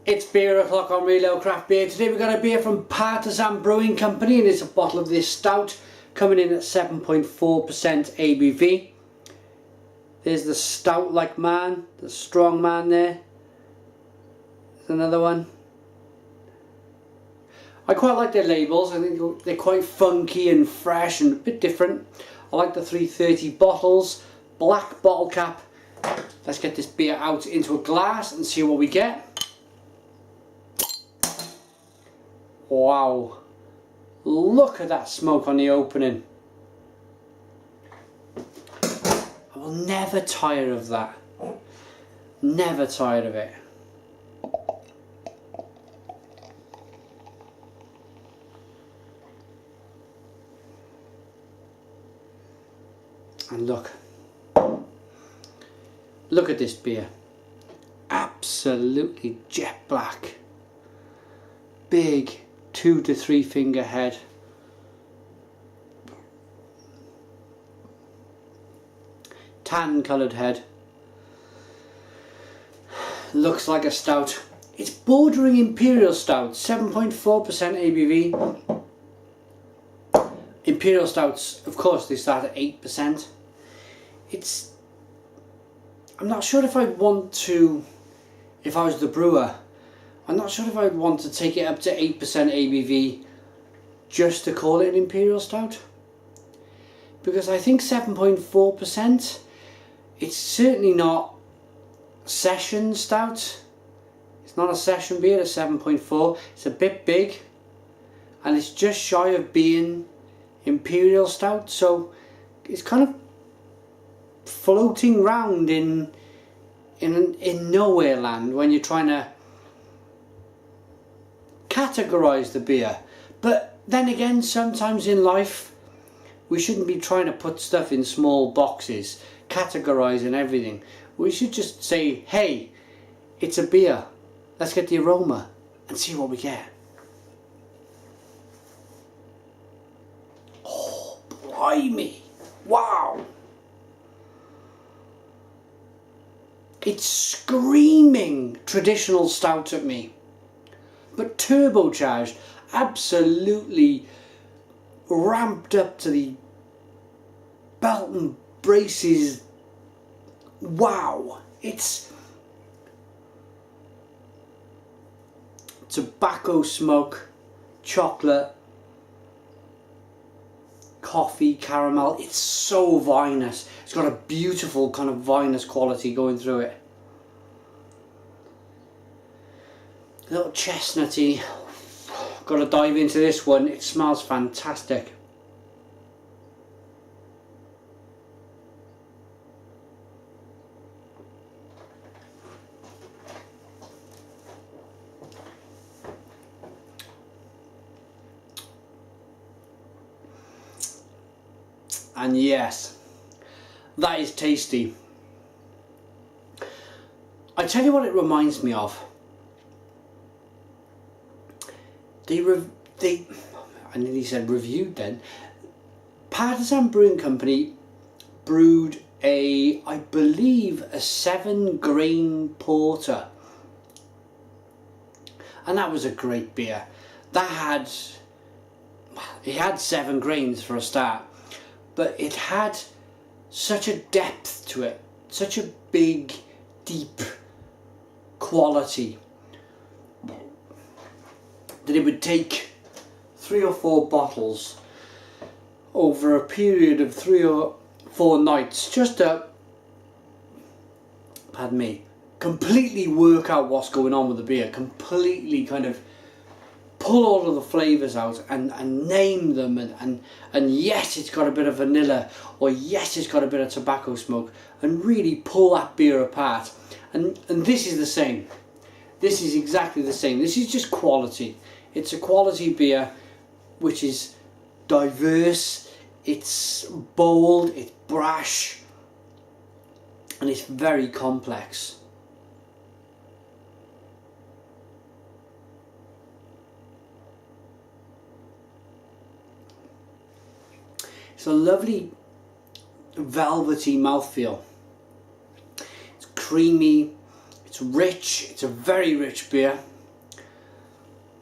It's beer o'clock on Real Craft Beer. Today we've got a beer from Partizan Brewing Company, and it's a bottle of this stout coming in at 7.4% ABV. There's the stout-like man, the strong man there. There's another one. I quite like their labels. I think they're quite funky and fresh and a bit different. I like the 330 bottles, black bottle cap. Let's get this beer out into a glass and see what we get. Wow, look at that smoke on the opening. I will never tire of that. Never tired of it. And look at this beer. Absolutely jet black. Big 2 to 3 finger head. Tan coloured head. Looks like a stout. It's bordering Imperial Stout, 7.4% ABV. Imperial Stouts, of course, they start at 8%. I'm not sure if I'd want to, if I was the brewer, I'm not sure if I'd want to take it up to 8% ABV just to call it an Imperial Stout. Because I think 7.4%, it's certainly not session stout. It's not a session beer at 7.4. It's a bit big. And it's just shy of being Imperial Stout. So it's kind of floating round in nowhere land when you're trying to categorize the beer. But then again, sometimes in life we shouldn't be trying to put stuff in small boxes, categorizing everything. We should just say, hey, it's a beer, let's get the aroma and see what we get. Oh, blimey, wow. It's screaming traditional stout at me, but turbocharged, absolutely ramped up to the belt and braces. Wow, it's tobacco smoke, chocolate, coffee, caramel. It's so vinous. It's got a beautiful kind of vinous quality going through it. A little chestnutty. Got to dive into this one. It smells fantastic. And yes, that is tasty. I tell you what it reminds me of. I nearly said reviewed then. Partizan Brewing Company brewed I believe a 7-grain porter. And that was a great beer. It had 7 grains for a start. But it had such a depth to it, such a big, deep quality, that it would take 3 or 4 bottles over a period of 3 or 4 nights just to, pardon me, completely work out what's going on with the beer, completely kind of pull all of the flavours out and name them and yes, it's got a bit of vanilla, or yes, it's got a bit of tobacco smoke, and really pull that beer apart. And this is the same. This is exactly the same. This is just quality. It's a quality beer which is diverse, it's bold, it's brash, and it's very complex. It's a lovely velvety mouthfeel. It's creamy, it's rich, it's a very rich beer.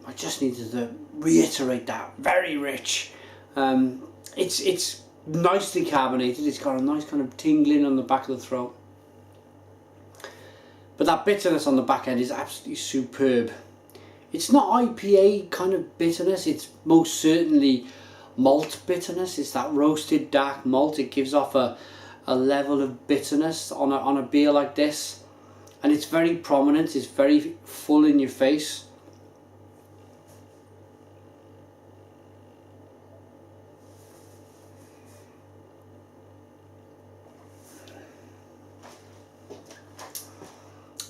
I just needed to reiterate that. Very rich. It's nicely carbonated. It's got a nice kind of tingling on the back of the throat. But that bitterness on the back end is absolutely superb. It's not IPA kind of bitterness. It's most certainly malt bitterness. It's that roasted dark malt. It gives off a level of bitterness on a beer like this. And it's very prominent. It's very full in your face.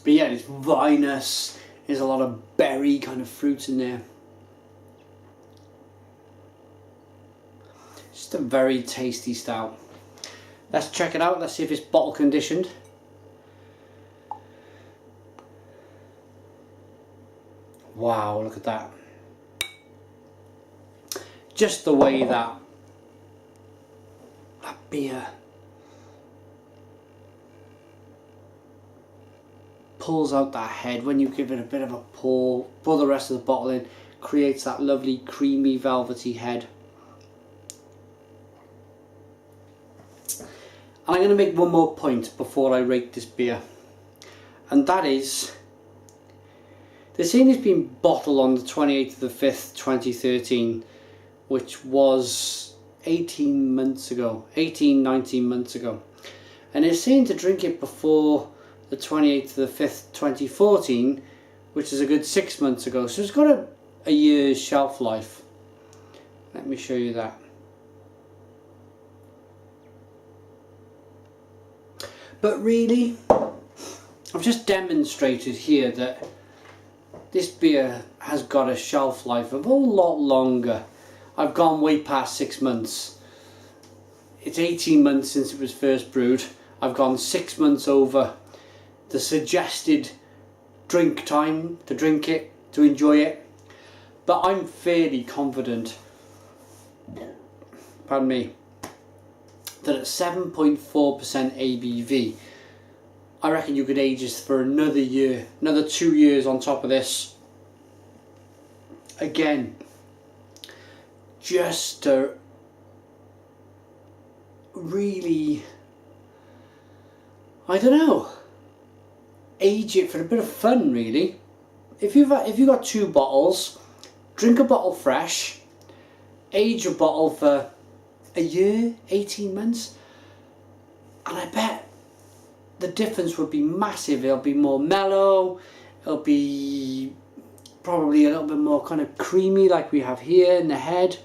But yeah, it's vinous. There's a lot of berry kind of fruits in there. Just a very tasty stout. Let's check it out. Let's see if it's bottle conditioned. Wow, look at that. Just the way that beer pulls out that head when you give it a bit of a pour the rest of the bottle in, creates that lovely creamy velvety head. And I'm going to make one more point before I rate this beer, and that is this thing has been bottled on the 28th of the 5th 2013, which was 19 months ago, and it's saying to drink it before the 28th of the 5th 2014, which is a good 6 months ago. So it's got a year's shelf life. Let me show you that. But really, I've just demonstrated here that this beer has got a shelf life of a lot longer. I've gone way past 6 months. It's 18 months since it was first brewed. I've gone 6 months over the suggested drink time to drink it, to enjoy it. But I'm fairly confident, pardon me, that at 7.4% ABV, I reckon you could age this for another year, another 2 years on top of this. Again, just to really, I don't know, age it for a bit of fun, really. If you've got 2 bottles, drink a bottle fresh, age a bottle for a year, 18 months, and I bet the difference would be massive. It'll be more mellow, it'll be probably a little bit more kind of creamy like we have here in the head.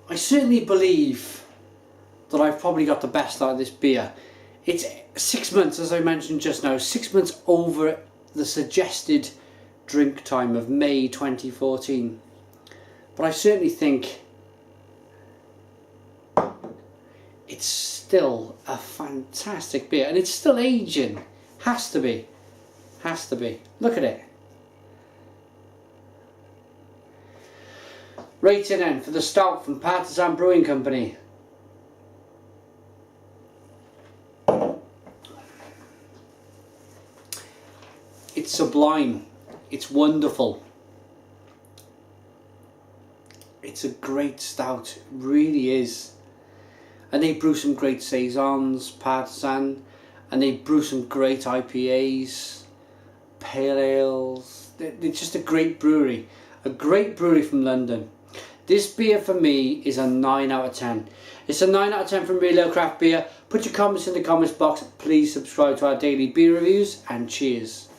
I certainly believe that I've probably got the best out of this beer. It's 6 months, as I mentioned just now, 6 months over the suggested drink time of May 2014. But I certainly think it's still a fantastic beer, and it's still aging. Has to be. Has to be. Look at it. Rating then for the stout from Partizan Brewing Company. It's sublime. It's wonderful. It's a great stout. It really is. And they brew some great saisons, Partizan, and they brew some great IPAs, pale ales. They're just a great brewery from London. This beer for me is a 9 out of 10. It's a 9 out of 10 from Real Ale Craft Beer. Put your comments in the comments box. Please subscribe to our daily beer reviews, and cheers.